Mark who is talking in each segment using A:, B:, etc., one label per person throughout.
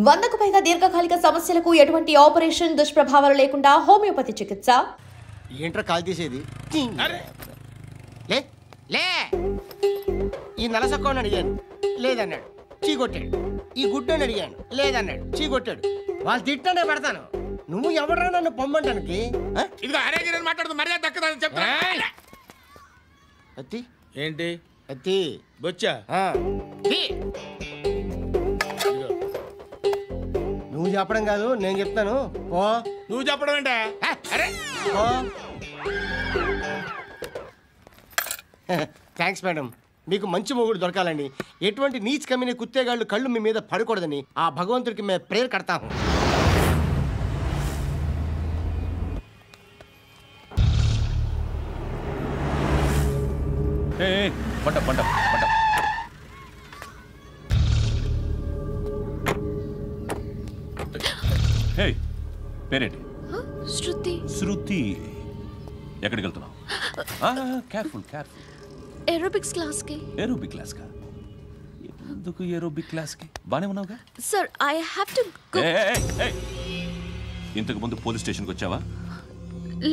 A: 100కు పైగా దీర్ఘకాలిక సమస్యలకు ఎటువంటి ఆపరేషన్ దుష్ప్రభావాలు లేకుండా హోమియోపతి చికిత్స.
B: ఏంట్రా కాల్ తీసేది? లే లే ఈ నలసక్కని అడిగాను లేదన్నాడు, చీకొట్టాడు. ఈ గుడ్డని అడిగాను లేదన్నాడు, చీకొట్టాడు. వాళ్ళు తిట్టానే పెడతాను. నువ్వు ఎవడరా నన్ను పొమ్మంటానికి?
C: మాట్లాడుతూ మర్యాద దక్కదని చెప్తా.
B: అత్తి
C: ఏంటి
B: అత్తి
C: బొచ్చా?
B: నువ్వు చెప్పడం కాదు నేను చెప్తాను. ఓ
C: నువ్వు చెప్పడం ఏంటే? అరే
B: థ్యాంక్స్ మేడం. మీకు మంచి మొగుడు దొరకాలని, ఎటువంటి నీచ్ కమ్మిన కుత్తేగాళ్ళు కళ్ళు మీ మీద పడకూడదని ఆ భగవంతుడికి మేము ప్రేయర్ కడతాము.
D: పేరేంటి?
E: శృతి.
D: శృతి. ఎక్కడికి వెళ్తున్నావు? Careful careful.
E: ఏరోబిక్స్ క్లాస్ కి.
D: ఏరోబిక్ క్లాస్ కా? ఎందుకు ఏరోబిక్ క్లాస్ కి? బానే ఉన్నావుగా?
E: Sir I have to go.
D: ఇంతకు ముందు పోలీస్ స్టేషన్కి వచ్చావా?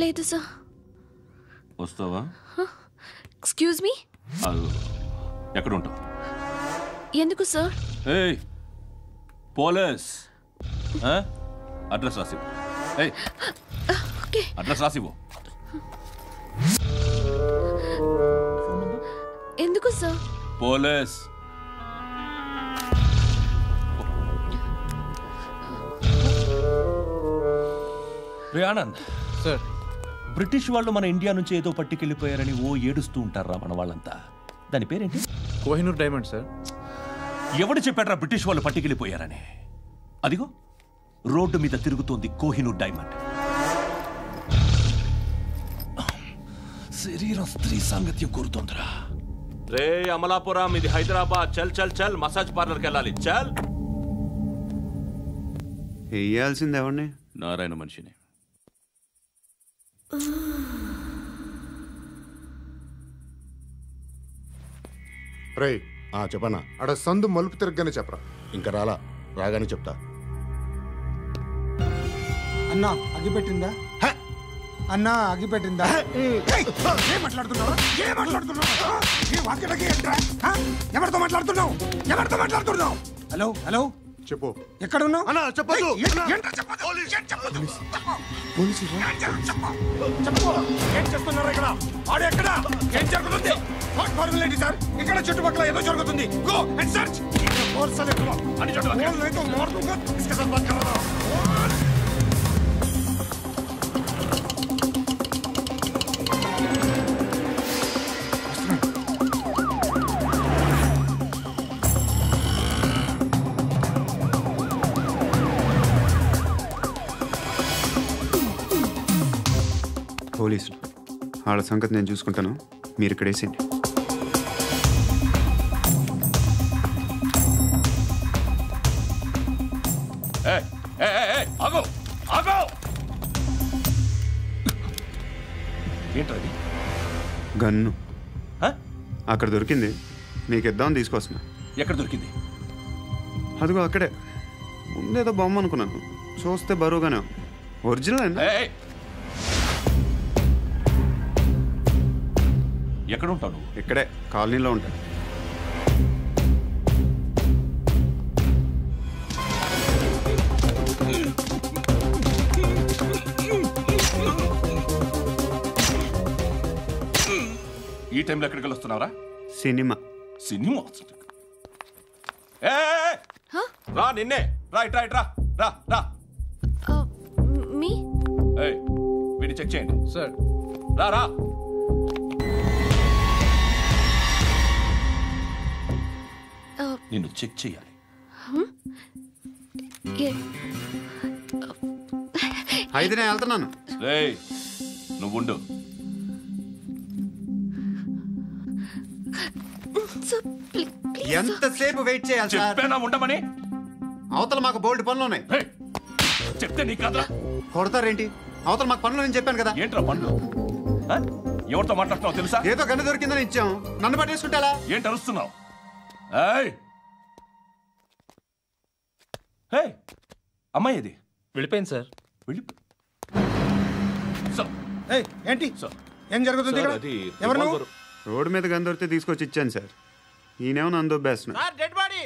E: లేదు సార్.
D: వస్తావా?
E: Excuse me.
D: ఎక్కడ ఉంటావు?
E: ఎందుకు సార్?
D: పోలీస్ అడ్రస్ రాసివ్వు. అడ్రస్ రాసివ్వు.
E: ఎందుకు సార్?
D: పోలీస్. రే ఆనంద్
F: సార్,
D: బ్రిటిష్ వాళ్ళు మన ఇండియా నుంచి ఏదో పట్టుకెళ్ళిపోయారని ఏడుస్తూ ఉంటారా మన వాళ్ళంతా? దాని పేరేంటి?
F: Kohinoor diamond sir.
D: ఎవడు చెప్పాడ్రా బ్రిటిష్ వాళ్ళు పట్టుకెళ్ళిపోయారని? అదిగో రోడ్డు మీద తిరుగుతోంది కోహినూర్ డైమండ్. శరీరం స్త్రీ సాంగత్యం కోరుతోందిరా. రే అమలాపురం, ఇది హైదరాబాద్. చల్ చల్ చల్, మసాజ్ పార్లర్కి వెళ్ళాలి. చల్.
G: వేయాల్సింది ఎవరిని?
D: నారాయణ మనిషిని.
H: రే చెప్పనా? అడ సందు మలుపు తిరగగానే చెప్పరా. ఇంకా రాగానే చెప్తా.
I: అన్నా అగిపెట్టిందా? అన్నా అగిపెట్టిందా? ఏం మాట్లాడుతున్నావు? ఎవరితో మాట్లాడుతున్నావు? హలో హలో
H: చెప్పు.
I: ఎక్కడున్నావు?
H: చెప్పదు.
I: ఏం చేస్తున్నారు ఇక్కడ? వాడు ఎక్కడ? ఏం జరుగుతుంది? సార్ ఇక్కడ చుట్టుపక్కల ఏదో జరుగుతుంది. Go and search.
G: పోలీసులు వాళ్ళ సంగతి నేను చూసుకుంటాను, మీరు ఇక్కడ వేసేయండి.
D: ఏంటది?
G: గన్ను అక్కడ దొరికింది, మీకు ఇద్దామని తీసుకొస్తున్నా.
D: ఎక్కడ దొరికింది?
G: అదిగో అక్కడే. ముందేదో బొమ్మ అనుకున్నాను, చూస్తే బరువుగానే ఒరిజినల్ అండి.
D: ఎక్కడ ఉంటావు?
G: ఇక్కడే కాలనీలో ఉంటాను.
D: ఈ టైంలో ఎక్కడికి వస్తున్నావురా?
G: సినిమా.
D: సినిమా? రా, నిన్నే. రైట్ రైట్ రా రా రా.
E: మీ
D: వీడిని చెక్ చేయండి
F: సార్.
D: రా రా. నిన్ను చెక్ చేయాలి.
G: అయితే నేను వెళ్తున్నాను.
D: నువ్వుండు.
G: ఎంతసేపు వెయిట్ చేయాలి?
D: చెప్పేనా ఉండమని?
G: అవతల మాకు బోల్డ్ పనులు ఉన్నాయి.
D: చెప్తే నీ కదరా?
G: కొడతారేంటి? అవతల మాకు పనులు నేను చెప్పాను కదా.
D: ఏంట్రా పనులు? ఎవరితో మాట్లాడుతున్నావు తెలుసా?
G: ఏదో గన్ను దొరికిందని ఇచ్చాం, నన్ను పట్టేసుకుంటా.
D: ఏంటి అరుస్తున్నావు? హే అమ్మాయి ఇది
F: వెళ్ళిపోయింది సార్.
D: వెళ్ళి
I: ఏంటి
D: సార్
I: ఏం జరుగుతుంది ఇక్కడ? ఎవరు నువ్వు?
G: రోడ్డు మీద గందొరితే తీసుకొచ్చి ఇచ్చాను సార్. ఈయనేమో అందొబ్బేస్తున్నా.
B: Dead body.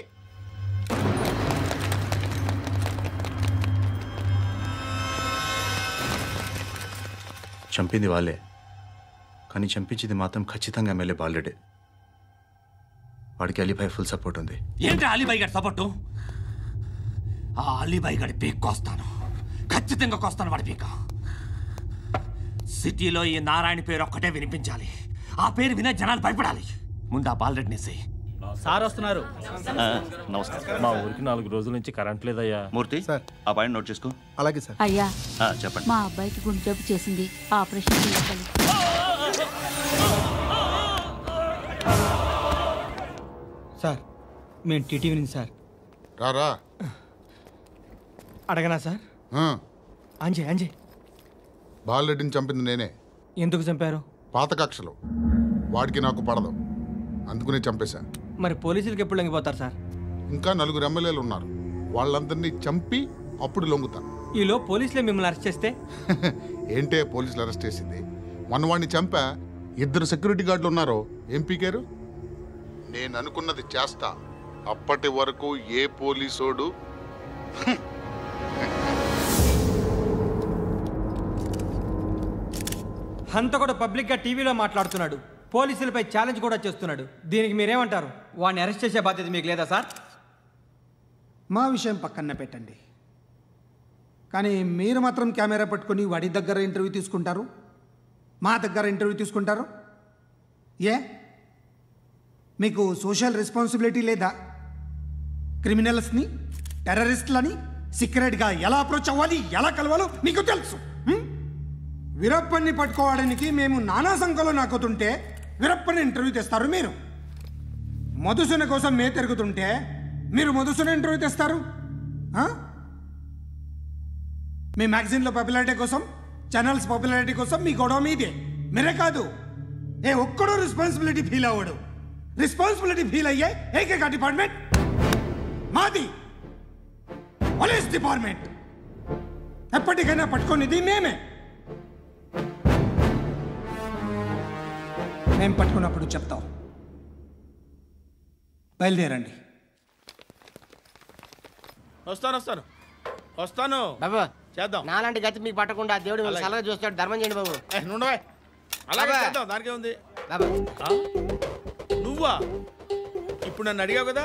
F: చంపింది వాళ్ళే, కానీ చంపించింది మాత్రం ఖచ్చితంగా ఎమ్మెల్యే బాలుడే. వాడికి అలీభాయ్ ఫుల్ సపోర్ట్ ఉంది.
D: ఏంటి అలీబాయి గారి సపోర్టు? ఆ అలీబాయి గారి పీక్ కోస్తాను, ఖచ్చితంగా కోస్తాను వాడి పీక. సిటీలో ఈ నారాయణ పేరు ఒక్కటే వినిపించాలి. ఆ పేరు వినే జనాలు భయపడాలి. ముందు ఆ బాలరెడ్డిని
F: సార్ వస్తున్నారు.
D: నమస్కారం.
F: మా ఊరికి 4 రోజుల నుంచి కరెంట్ లేదయ్యా.
D: మూర్తి సార్ ఆ పాయింట్ నోట్ చేసుకో.
I: అలాగే సార్.
J: అయ్యా
D: చెప్పండి.
J: మా అబ్బాయికి గుండె జబ్బు చేసింది, ఆపరేషన్ చేయాలి.
F: సార్ మేము టీటీవీ నుంచి సార్.
H: రారా.
F: అడగనా సార్? అంజయ్
H: బాలరెడ్డిని చంపింది నేనే.
F: ఎందుకు చంపారు?
H: పాత కక్షలు. వాడికి నాకు పడదు, అందుకునే చంపేశా.
F: మరి పోలీసులకు ఎప్పుడు లొంగిపోతారు సార్?
H: ఇంకా 4 ఎమ్మెల్యేలు ఉన్నారు, వాళ్ళందరినీ చంపి అప్పుడు లొంగుతాను.
F: ఈలో పోలీసులే మిమ్మల్ని అరెస్ట్ చేస్తే?
H: ఏంటే పోలీసులు అరెస్ట్ చేసింది? మొన్న వాడిని చంపా, 2 సెక్యూరిటీ గార్డులు ఉన్నారు, ఏం పీకారు? నేను అనుకున్నది చేస్తా, అప్పటి వరకు ఏ పోలీసోడు
F: హంతకుడు పబ్లిక్గా టీవీలో మాట్లాడుతున్నాడు, పోలీసులపై ఛాలెంజ్ కూడా చేస్తున్నాడు. దీనికి మీరేమంటారు? వాడిని అరెస్ట్ చేసే బాధ్యత మీకు లేదా సార్?
K: మా విషయం పక్కన పెట్టండి, కానీ మీరు మాత్రం కెమెరా పట్టుకొని వాడి దగ్గర ఇంటర్వ్యూ తీసుకుంటారు, మా దగ్గర ఇంటర్వ్యూ తీసుకుంటారు. ఏ మీకు సోషల్ రెస్పాన్సిబిలిటీ లేదా? క్రిమినల్స్ని, టెర్రరిస్టులని సీక్రెట్గా ఎలా అప్రోచ్ అవ్వాలి, ఎలా కలవాలో మీకు తెలుసు. వీరప్పన్ని పట్టుకోవడానికి మేము నానా సంఖ్యలో నాకుతుంటే వీరప్పని ఇంటర్వ్యూ తెస్తారు మీరు. మధుసూన కోసం మే తిరుగుతుంటే మీరు మధుసూన ఇంటర్వ్యూ తెస్తారు. మీ మ్యాగజైన్లో పాపులారిటీ కోసం, ఛానల్స్ పాపులారిటీ కోసం మీ గొడవ మీదే. మీరే కాదు, ఏ ఒక్కడో రెస్పాన్సిబిలిటీ ఫీల్ అవ్వడు. రెస్పాన్సిబిలిటీ ఫీల్ అయ్యే ఏకైక డిపార్ట్మెంట్ మాది, పోలీస్ డిపార్ట్మెంట్. ఎప్పటికైనా పట్టుకునేది మేమే. మేము పట్టుకున్నప్పుడు చెప్తాం. బయలుదేరండి.
C: వస్తాను
B: బాబు
C: చేద్దాం.
B: నాలాంటి గతి మీకు పట్టకుండా దేవుడు మిమ్మల్ని సలహా చూస్తాడు. ధర్మం చేయండి బాబు.
C: నుండవే అలాగే
B: బాబా.
C: చేద్దాం, దానికే ఉంది.
B: బాబు
C: నువ్వా ఇప్పుడు నన్ను అడిగావు కదా,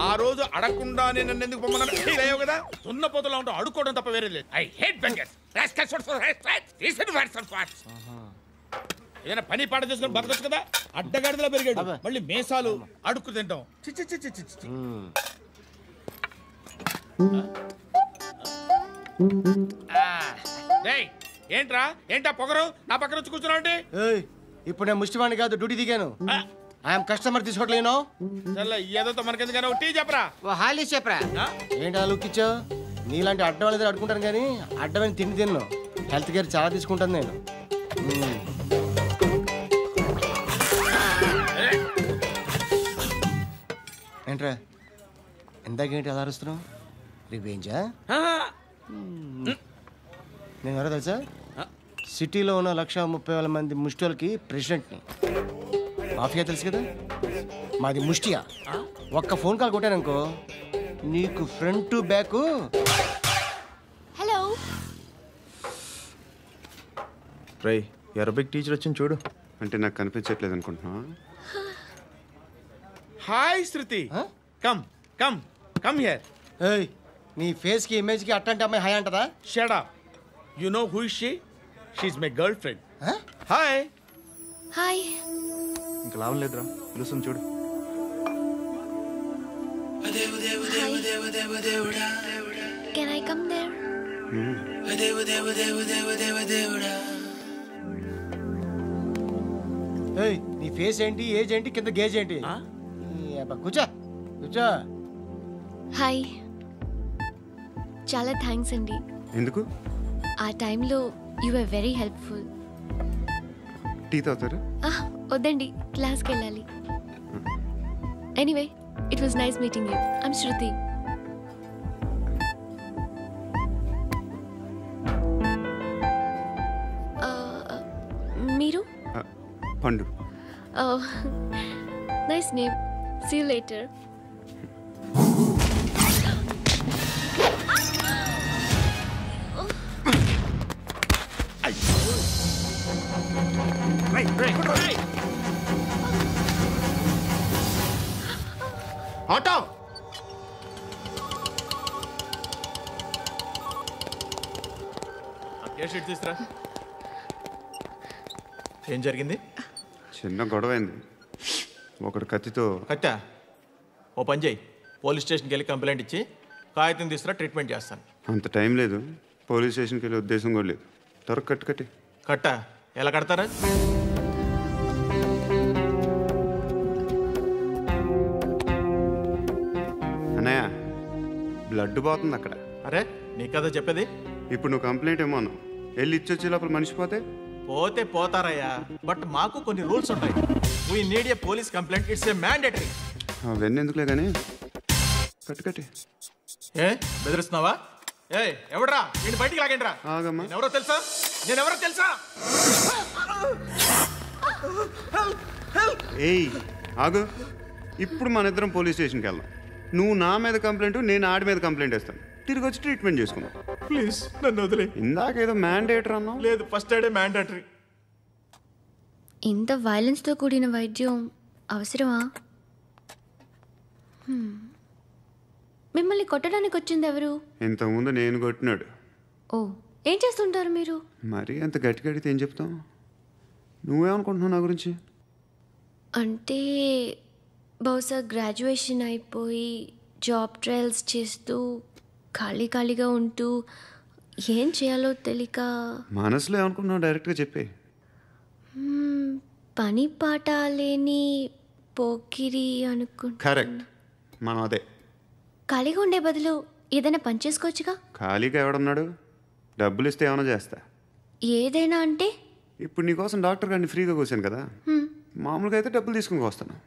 C: ఆ రోజు అడగకుండా నేను నన్ను ఎందుకు పొమ్మన్నాను ఫీల్ అయ్యావు కదా. సున్న పోతలో ఉంటావు, అడుక్కోవడం తప్ప వేరే లేదు. I hate bangers. ఏదైనా పని పాట చేసుకుని బతకొచ్చు కదా. అడ్డగాడిదలా పెరిగాడు, మళ్ళీ మేసాలు అడుక్కు తింటాం. చిచ్చి చిచ్చి చిచ్చి. ఏంట్రా ఏంటా పొగరు నా పక్కన వచ్చి కూర్చున్నావు అంటే?
B: ఇప్పుడు నేను ముష్టివాణి కాదు, డ్యూటీ దిగాను. ఐఎమ్ కస్టమర్ తీసుకోవట్లేను.
C: ఏదో మనకెందుకైనా టీ చెప్పరా,
B: హాలీస్ చెప్పరా. ఏంటి లుక్ ఇచ్చావు? నీలాంటి అడ్డం వాళ్ళ దగ్గర అడుకుంటాను, కానీ అడ్డమైన తిండి తిన్ను. హెల్త్ కేర్ చాలా తీసుకుంటాను నేను. ఏంట్రా ఇందాకేంటి అలా అరుస్తున్నావు? రివేంజా? నేను ఎవరో తెలుసా? సిటీలో ఉన్న 130,000 మంది ముష్టిలకి ప్రెసిడెంట్ని. మాఫియా తెలుసు కదా, మాది ముష్టియా. ఒక్క ఫోన్ కాల్ కొట్టాననుకో, నీకు ఫ్రంట్ టు బ్యాక్.
E: హలో
G: రై అరబిక్ టీచర్ వచ్చింది చూడు. అంటే నాకు కనిపించట్లేదు అనుకుంటున్నా.
C: Hi Shruti, come come come here.
B: ఏయ్, నీ ఫేస్ కి ఇమేజ్ కి అట్టంటే అమ్మాయి హాయ్ అంటదా?
C: Shut up. You know who is she? She is my girl friend. Hi
E: hi.
G: ఇంకా లాభం లేదురా, పిలుస్తుంది చూడు.
E: Can I come there?
B: ఏయ్, నీ ఫేస్ ఏంటి, ఏజ్ ఏంటి, కింద గేజ్ ఏంటి? కూర్చో కూర్చో.
E: హాయ్, చాలా థ్యాంక్స్ అండి.
G: ఎందుకు?
E: ఆ టైంలో you are very helpful.
G: Tea తాగుతారా?
E: వద్దండి, క్లాస్కి వెళ్ళాలి. Anyway, it was nice meeting you. I'm Shruti.
G: Pandu.
E: Oh, nice name. See you later.
B: Auto
L: sheet తీసురా. ఏం జరిగింది?
G: చిన్న గొడవ అయింది. ఒకడు కత్తితో.
L: కట్టా? ఓ పని చేయి, పోలీస్ స్టేషన్కి వెళ్ళి కంప్లైంట్ ఇచ్చి కాగితం తీసుకురా, ట్రీట్మెంట్ చేస్తాను.
G: అంత టైం లేదు. పోలీస్ స్టేషన్కి వెళ్ళే ఉద్దేశం కూడా లేదు. త్వరగా కట్టి.
L: కట్టా? ఎలా కడతారా?
G: అన్నయ్య, బ్లడ్ పోతుంది అక్కడ.
L: అరే నీ కదా చెప్పేది.
G: ఇప్పుడు నువ్వు కంప్లైంట్ ఏమో అన్నావు. వెళ్ళి ఇచ్చొచ్చే లోపల మనిషి పోతే
L: పోతారయ్యా, బట్ మాకు కొన్ని రూల్స్ ఉంటాయి. We need a police complaint, it's a mandatory.
G: అవన్నీ ఎందుకులే కానీ కట్టి.
L: ఏ బెదిరిస్తున్నావా? ఏ ఎవడ్రా నేను బయటికి లాగండిరా.
G: ఆగమ్మా.
L: నేనెవరో తెలుసా?
G: ఏయ్ ఆగు. ఇప్పుడు మన ఇద్దరం పోలీస్ స్టేషన్కి వెళ్దాం. నువ్వు నా మీద కంప్లైంట్, నేను ఆడి మీద కంప్లైంట్ వేస్తాను. తిరిగి వచ్చి ట్రీట్మెంట్ చేసుకుందాం.
L: ప్లీజ్ నన్ను వదిలే.
G: ఇందాకేదో మ్యాండేటరీ అన్నావు.
L: లేదు, ఫస్ట్ ఎయిడే మ్యాండేటరీ.
E: ఇంత వైలెన్స్తో కూడిన వైద్యం అవసరమా? మిమ్మల్ని కొట్టడానికి వచ్చింది ఎవరు?
G: ఇంతకుముందు నేను కొట్టినాడు.
E: ఓ, ఏం చేస్తుంటారు మీరు?
G: మరీ అంత గట్టిగా అడిగితే ఏం చెప్తావు? నువ్వేమనుకుంటున్నావు నా గురించి?
E: అంటే బహుశా గ్రాడ్యుయేషన్ అయిపోయి జాబ్ ట్రయల్స్ చేస్తూ ఖాళీగా ఉంటూ ఏం చేయాలో తెలియక.
G: మనసులో ఏమనుకుంటున్నావు డైరెక్ట్గా చెప్పే.
E: పని పాట లేని పోకిరి అనుకుంటా.
G: కరెక్ట్, మనం అదే.
E: ఖాళీగా ఉండే బదులు ఏదైనా పని చేసుకోవచ్చుగా.
G: ఖాళీగా ఎవడున్నాడు? డబ్బులు ఇస్తే ఏమైనా చేస్తా.
E: ఏదైనా అంటే?
G: ఇప్పుడు నీకోసం డాక్టర్ గారిని ఫ్రీగా కూర్చాను కదా, మామూలుగా అయితే డబ్బులు తీసుకుని వస్తాను.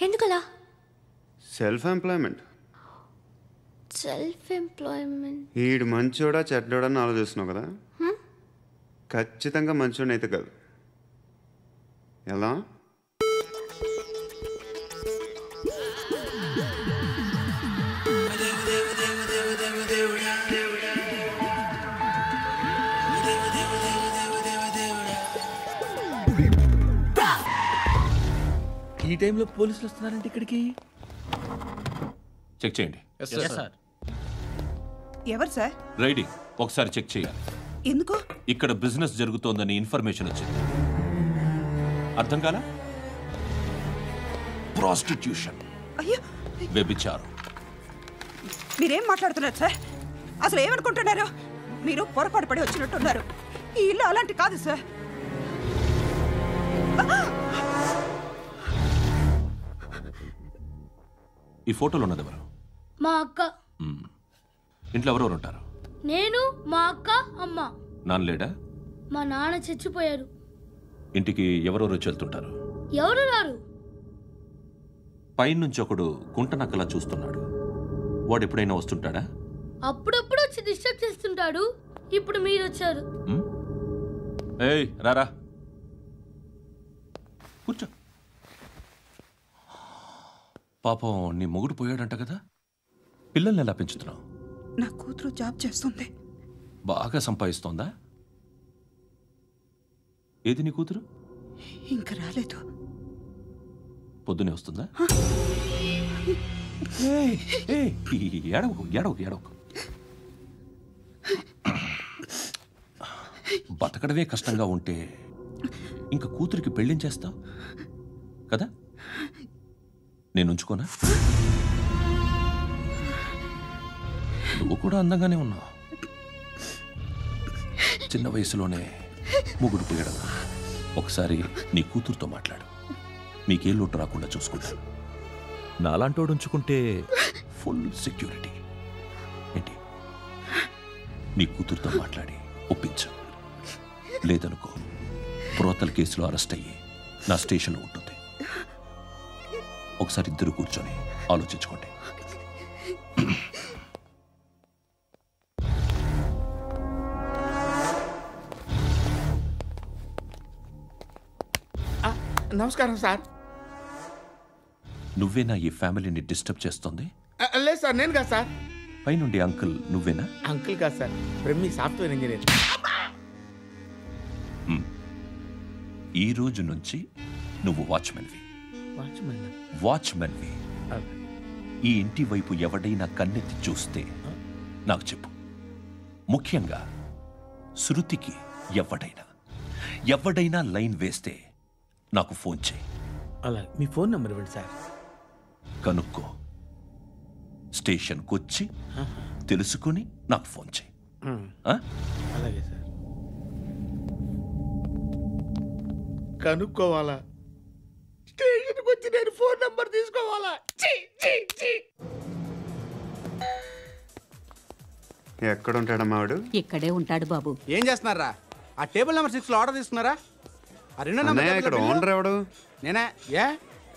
E: ఎందుకలా?
G: Self employment. ఈడు మంచోడా చెడ్డోడా అని ఆలోచిస్తున్నావు కదా. ఖచ్చితంగా మంచోడని అయితే కాదు. ఎలా?
C: ఈ టైంలో పోలీసులు వస్తున్నారంటే ఇక్కడికి.
D: చెక్ చేయండి.
M: ఎవరు సార్?
D: రైడింగ్ ఒకసారి చెక్ చేయాలి.
M: ఎందుకు?
D: ఇక్కడ బిజినెస్ జరుగుతోందని ఇన్ఫర్మేషన్ వచ్చింది. అర్థం కాలా? ప్రాస్టిట్యూషన్,
M: అయ్యో
D: వ్యభిచారం.
M: మీరేం మాట్లాడుతున్నారు సార్? అసలు ఏమనుకుంటున్నారు? మీరు పొరపాటు పడి వచ్చినట్టున్నారు. ఈ ఇల్లు అలాంటి కాదు సార్.
D: ఈ ఫోటోలో ఉన్నది ఎవరు?
N: మా అక్క.
D: ఇంట్లో ఎవరెవరు ఉంటారు?
N: నేను, మా అక్క, అమ్మ.
D: నాన్న లేడా?
N: మా నాన్న చచ్చిపోయారు.
D: ఇంటికి ఎవరెవరు వచ్చి వెళ్తుంటారు?
N: ఎవరు రారు.
D: పైనుంచి ఒకడు గుంటనక్కలా చూస్తున్నాడు. వాడు ఎప్పుడైనా వస్తుంటాడా?
N: అప్పుడప్పుడు వచ్చి డిస్టర్బ్ చేస్తుంటాడు. ఇప్పుడు మీరు వచ్చారు.
D: ఏయ్ రారా, కూర్చో. పాపం నీ మొగుడు పోయాడంట కదా, పిల్లల్ని ఎలా పెంచుతున్నావు?
M: నా కూతురు జాబ్ చేస్తుంది.
D: బాగా సంపాదిస్తోందా? ఏది నీ కూతురు?
M: ఇంకా రాలేదు.
D: పొద్దునే వస్తుందా? ఏడవకు. బతకడమే కష్టంగా ఉంటే ఇంకా కూతురికి పెళ్ళించేస్తావు కదా? నేను ఉంచుకోనా? నువ్వు కూడా అందంగానే ఉన్నావు. చిన్న వయసులోనే ముగుడు పోయడం. ఒకసారి నీ కూతురుతో మాట్లాడు. నీకే లోటు రాకుండా చూసుకుంటా. నాలాంటోడు ఉంచుకుంటే ఫుల్ సెక్యూరిటీ. ఏంటి? నీ కూతురుతో మాట్లాడి ఒప్పించు. లేదనుకో ప్రోతల కేసులో అరెస్ట్ అయ్యి నా స్టేషన్లో ఉంటుంది. ఒకసారి ఇద్దరు కూర్చొని ఆలోచించుకోండి.
C: నమస్కారం సార్.
D: నువ్వేనా ఈ ఫ్యామిలీని డిస్టర్బ్ చేస్తుంది?
C: లేదు సార్, నేను కాదు సార్.
D: పైనుండి అంకుల్ నువ్వేనా?
C: అంకుల్ కాదు సార్, బ్రహ్మి సాఫ్ట్వేర్ ఇంజనీర్.
D: ఈ రోజు నుంచి నువ్వు వాచ్మెన్వి. ఈ ఇంటి వైపు ఎవడైనా కన్నెత్తి చూస్తే నాకు చెప్పు. ముఖ్యంగా శృతికి ఎవడైనా లైన్ వేస్తే నాకు ఫోన్ చేయి.
C: అలా మీ ఫోన్ నెంబర్ ఇవ్వండి సార్.
D: కనుక్కో, స్టేషన్కి వచ్చి తెలుసుకుని నాకు ఫోన్ చేయి.
C: అలాగే సార్. కనుక్కోవాలా? స్టేషన్కి వచ్చి నేను ఫోన్ నెంబర్ తీసుకోవాలా?
G: ఎక్కడ ఉంటాడమ్మా వాడు?
J: ఇక్కడే ఉంటాడు బాబు.
O: ఏం చేస్తున్నారా? ఆ టేబుల్ నెంబర్ 6 లో ఆర్డర్ తీసుకున్నారా? ఆ రెండో నెంబర్
G: ఇక్కడ ఓనర్ ఎవడు?
O: నేనే. ఏ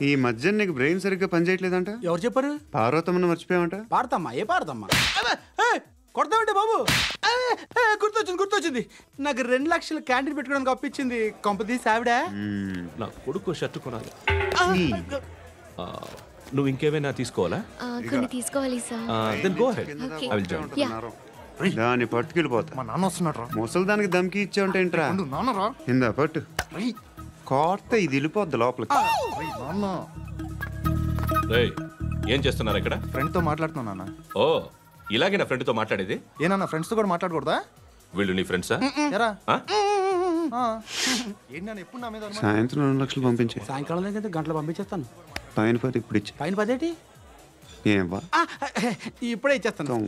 G: ఈ మధ్య నీకు బ్రెయిన్ సరిగ్గా పనిచేయట్లేదంట.
O: ఎవరు చెప్పారు?
G: పార్వతమ్మను మర్చిపోయామంట.
O: పాడతామ్మా? ఏ పాడతామ్మా? కొడతామంటే బాబు. గుర్తొచ్చింది. నాకు 2 లక్షలు క్యాంటీన్ పెట్టుకోవడానికి అప్పించింది. కొంపతీసి ఆవిడ.
D: నా కొడుకు షర్ట్ కొనాలి. నువ్వు ఇంకేమైనా తీసుకోవాలా?
E: కొన్ని తీసుకోవాలి sir.
D: Then go ahead. I will join.
G: దాన్ని పట్టుకెళ్ళిపోతా.
O: మా నాన్న వస్తున్నాడు.
G: ముసలి దానికి దమ్కి ఇచ్చావుంటేంట్రా?
O: నాన్నరా
G: ఇందా పట్టు. కోర్త ఇది వెళ్ళిపోద్ది లోపలికి.
D: ఏం చేస్తున్నారు ఇక్కడ?
L: ఫ్రెండ్ తో మాట్లాడుతున్నా నాన్న.
D: ఓ, ఇలాగే నా ఫ్రెండ్ తో మాట్లాడేది?
L: ఏనా ఫ్రెండ్స్ తో కూడా మాట్లాడకూడదా?
D: వీళ్ళు నీ ఫ్రెండ్సా?
G: సాయంత్రం 2 లక్షలు పంపించే.
O: సాయంకాలం దగ్గర గంటలు పంపించేస్తాను.
G: పైన 10 ఇప్పుడు ఇచ్చి.
O: పైన 10 ఏంటి?
G: ఏం వా
O: ఇప్పుడే ఇచ్చేస్తాను.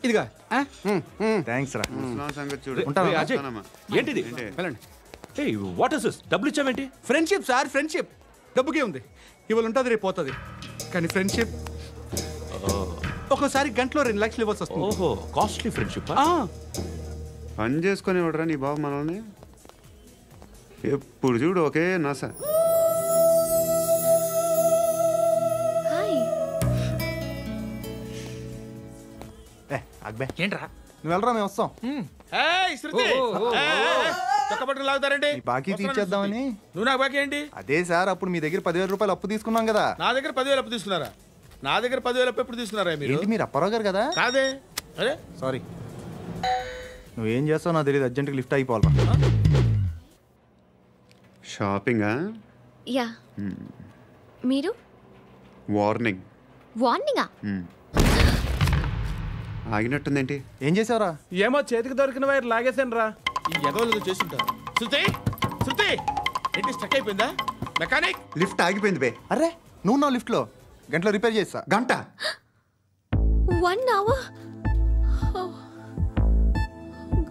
O: ఇదిగా
L: థ్యాంక్స్ రా.
G: సంగతి చూడు.
D: ఏంటిది? What is this? డబ్బులు ఇచ్చావేంటి?
O: Friendship sir, friendship. డబ్బుకే ఉంది, ఇవాళ ఉంటుంది రేపు పోతుంది. కానీ ఫ్రెండ్షిప్ ఒక్కోసారి గంటలో 2 లక్షలు ఇవ్వాల్సి వస్తుంది.
D: ఓహో, కాస్ట్లీ ఫ్రెండ్షిప్.
G: పని చేసుకొని ఇవ్వడరా నీ బాబు మనల్ని. ఎప్పుడు చూడు ఒకే నాస.
O: ఏంట్రా?
L: నువ్వు వెళ్ళరా, మేము వస్తాం.
C: లాగుతారండి.
L: బాకీ తీర్చేద్దామని.
C: నువ్వు నాకు బాకీ ఏంటి?
L: అదే సార్, అప్పుడు మీ దగ్గర 10,000 రూపాయలు అప్పు తీసుకున్నాం కదా.
C: నా దగ్గర 10,000 అప్పు తీసుకున్నారా? నా దగ్గర 10,000 అప్పు ఎప్పుడు తీసుకున్నారా మీరు?
L: మీరు అప్పారావు గారు కదా?
C: కాదే. అరే
L: సారీ. నువ్వేం చేస్తావు నాకు తెలియదు. అర్జెంట్గా లిఫ్ట్ అయిపోవాలరా.
G: షాపింగా?
E: యా. మీరు?
G: వార్నింగ్.
E: వార్నింగా?
G: ఆగినట్టుందేంటి?
L: ఏం చేసావురా?
C: ఏమో, చేతికి దొరికిన వైర్ లాగేసాను రా. ఈ ఎగవలు చేస్తుంటారు. శృతి ఏంటి స్టక్ అయిపోయిందా? మెకానిక్.
G: లిఫ్ట్ ఆగిపోయింది బే.
L: అరే నువ్వు నా లిఫ్ట్ లో గంటలో రిపేర్ చేస్తా.
G: గంట?
E: 1 hour? Oh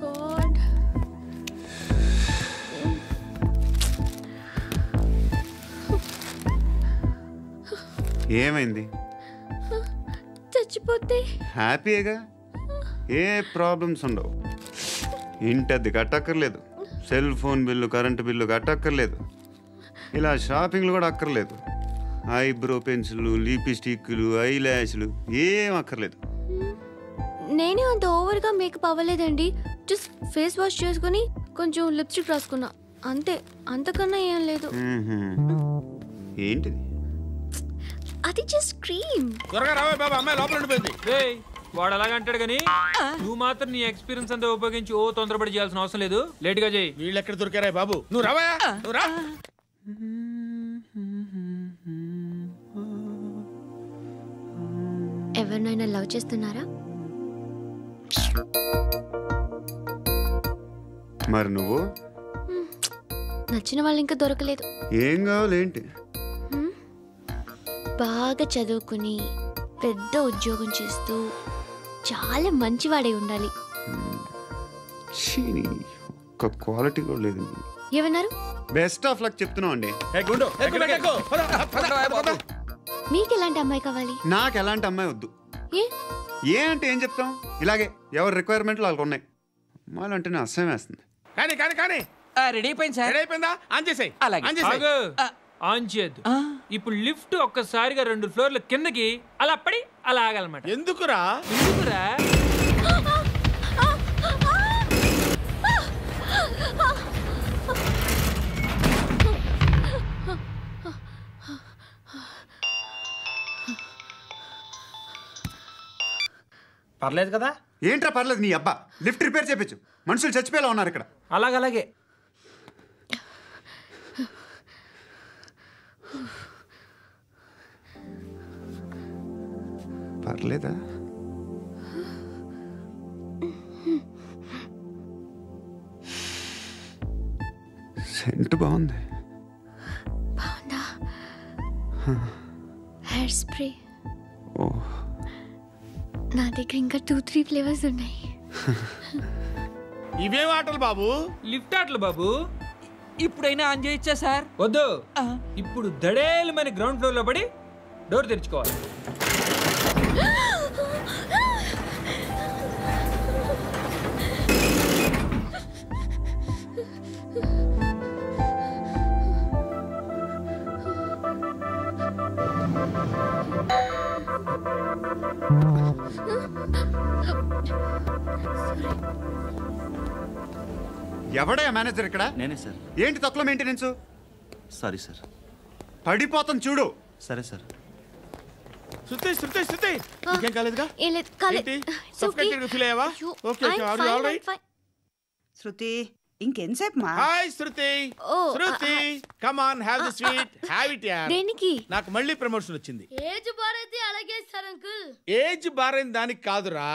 E: God.
G: ఏమైంది?
E: చచ్చిపోతే
G: హ్యాపీగా, ఏ ప్రాబ్లమ్స్ ఉండవు. ఇంటి అద్దె కట్టక్కర్లేదు, cell phone bill, current bill కట్టక్కర్లేదు, ఇలా షాపింగ్లు కూడా అక్కర్లేదు. ఐబ్రో పెన్సిల్లు, లిప్స్టిక్లు, ఐ ల్యాష్లు ఏం అక్కర్లేదు.
E: నేనే అంత ఓవర్గా మేకప్ అవ్వలేదండి. జస్ట్ ఫేస్ వాష్ చేసుకుని కొంచెం లిప్స్టిక్ రాసుకున్నా అంతే. అంతకన్నా ఏం లేదు.
G: ఏంటిది?
E: అది జస్ట్ క్రీమ్.
C: త్వరగా రావే బాబా, అమ్మాయి లోపల ఉండిపోయింది.
F: వాడు అలాగంటాడు కానీ నువ్వు మాత్రం నీ ఎక్స్పీరియన్స్ అంతా ఉపయోగించి తొందరపడి చేయాల్సిన అవసరం లేదు. లేట్ గా చేయి.
C: వీళ్ళు ఎక్కడ దొరికారా బాబు? నువ్వు రావా? నువ్వు రా.
E: ఎవరినైనా లవ్ చేస్తున్నారా?
G: మరి నువ్వు?
E: నచ్చిన వాళ్ళు ఇంకా దొరకలేదు.
G: ఏం కావాలి ఏంటి?
E: బాగా చదువుకుని పెద్ద ఉద్యోగం చేస్తూ చాలా మంచివాడై ఉండాలి.
G: ఒక్క క్వాలిటీ కూడా లేదు.
E: ఏమన్నారు?
G: బెస్ట్ ఆఫ్ లక్ చెప్తున్నావు అండి.
E: మీకు ఎలాంటి అమ్మాయి కావాలి?
G: నాకు ఎలాంటి అమ్మాయి వద్దు. ఏ అంటే ఏం చెప్తాం? ఇలాగే ఎవరి రిక్వైర్మెంట్లు వాళ్ళకు ఉన్నాయి. అమ్మాయిలు అంటేనే అసహ్యం వేస్తుంది.
C: కానీ కానీ కానీ
O: రెడీ అయిపోయింది సార్.
C: రెడీ అయిపోయిందా? ఆన్ చేసేయ్.
F: ఆన్ చేయద్దు. ఇప్పుడు లిఫ్ట్ ఒక్కసారిగా 2 ఫ్లోర్ల కిందకి అలా పడి అలా ఆగాలన్నమాట.
C: ఎందుకురా?
F: పర్లేదు కదా?
G: ఏంట్రా పర్లేదు నీ అబ్బా. లిఫ్ట్ రిపేర్ చేయించు. మనుషులు చచ్చిపోయేలా ఉన్నారు ఇక్కడ.
F: అలాగే
G: పర్లేదా? సెంట్ బాగుంది.
E: బాగుందా? Hair spray.
G: ఓ,
E: నా దగ్గర ఇంకా 2-3 ఫ్లేవర్స్ ఉన్నాయి.
C: ఇవేం ఆటలు బాబు?
F: లిఫ్ట్ ఆటలు బాబు. ఇప్పుడైనా ఆన్ చేయొచ్చా సార్? వద్దు. ఇప్పుడు దడేలు మన గ్రౌండ్ ఫ్లోర్ లో పడి డోర్ తెరుచుకోవాలి.
G: ఎవడయ్యా మేనేజర్ ఇక్కడ?
P: నేనే సార్.
G: ఏంటి తక్కువ మెయింటెనెన్స్?
P: Sorry sir.
G: పడిపోతాం చూడు.
P: సరే సార్.
C: శృతి ఇంకేం కాలేదుగా? ఫీల్ అయ్యావా? Okay all right.
M: శృతి ఇంకెంతసేపు మా?
C: Hi Shruti. Shruti come on have the sweet. Have it యార్.
E: దేనికి?
C: నాకు మళ్ళీ ప్రమోషన్ వచ్చింది.
N: ఏజ్ బారైతే అలాగే సార్ అంకుల్.
C: ఏజ్ బారైన దానికి కాదురా,